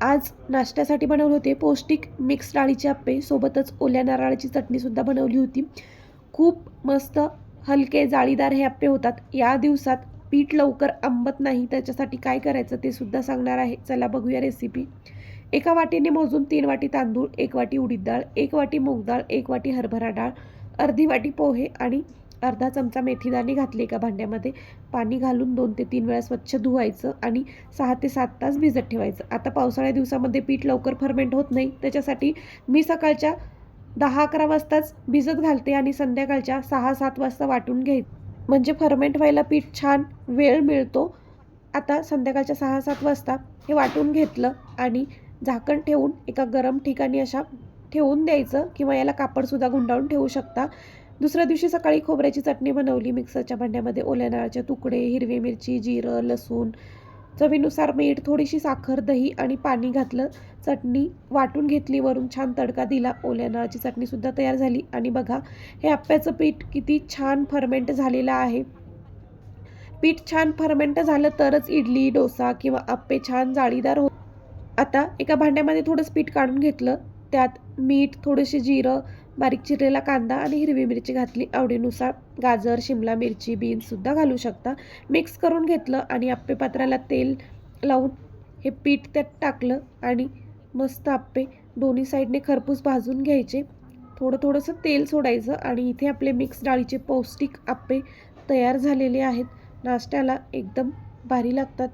आज नाश्त्यासाठी बनवले होते पौष्टिक मिक्स डाळीचे आप्पे, सोबतच ओल्या नारळाची चटणीसुद्धा बनवली होती. खूप मस्त हलके जाळीदार हे आप्पे होतात. या दिवसात पीठ लवकर आंबत नाही, त्याच्यासाठी काय करायचं ते सुद्धा सांगणार आहे. चला बघूया रेसिपी. एका वाटीने मोजून 3 वाटी तांदूळ, 1 वाटी उडीद डाळ, 1 वाटी मूग डाळ, 1 वाटी हरभरा डाळ, अर्धी वाटी पोहे आणि अर्धा चमचा मेथीदाणे घातले एका भांड्यामध्ये. पाणी घालून 2 ते 3 वेळा स्वच्छ धुवायचं आणि 6 ते 7 तास भिजत ठेवायचं. आता पावसाळ्या दिवसामध्ये पीठ लवकर फर्मेंट होत नाही, त्याच्यासाठी मी सकाळच्या 10-11 वाजताच भिजत घालते आणि संध्याकाळच्या 6-7 वाजता वाटून घ्यायचं, म्हणजे फर्मेंट व्हायला पीठ छान वेळ मिळतो. आता संध्याकाळच्या 6-7 वाजता हे वाटून घेतलं आणि झाकण ठेवून एका गरम ठिकाणी अशा ठेवून द्यायचं, किंवा याला कापडसुद्धा गुंडाळून ठेवू शकता. दुसऱ्या दिवशी सकाळी खोबऱ्याची चटणी बनवली. मिक्सरच्या भांड्यामध्ये ओल्या नारळाचे तुकडे, हिरवी मिरची, जिरं, लसूण, चवीनुसार मीठ, थोडीशी साखर, दही आणि पाणी घातलं. चटणी वाटून घेतली, वरून छान तडका दिला. ओल्या नारळाची चटणीसुद्धा तयार झाली. आणि बघा, हे आप्याचं पीठ किती छान फर्मेंट झालेलं आहे. पीठ छान फर्मेंट झालं तरच इडली, डोसा किंवा आप्पे छान जाळीदार होतात. आता एका भांड्यामध्ये थोडंसं पीठ काढून घेतलं. त्यात मीठ, थोडेसे जिरं, बारीक चिरलेला कांदा आणि हिरवी मिरची घातली. आवडीनुसार गाजर, शिमला मिरची, बीन्ससुद्धा घालू शकता. मिक्स करून घेतलं आणि आप्पे पात्राला तेल लावून हे पीठ त्यात टाकलं आणि मस्त आप्पे दोन्ही साईडने खरपूस भाजून घ्यायचे. थोडंसं तेल सोडायचं आणि इथे आपले मिक्स डाळीचे पौष्टिक आप्पे तयार झालेले आहेत. नाश्त्याला एकदम भारी लागतात.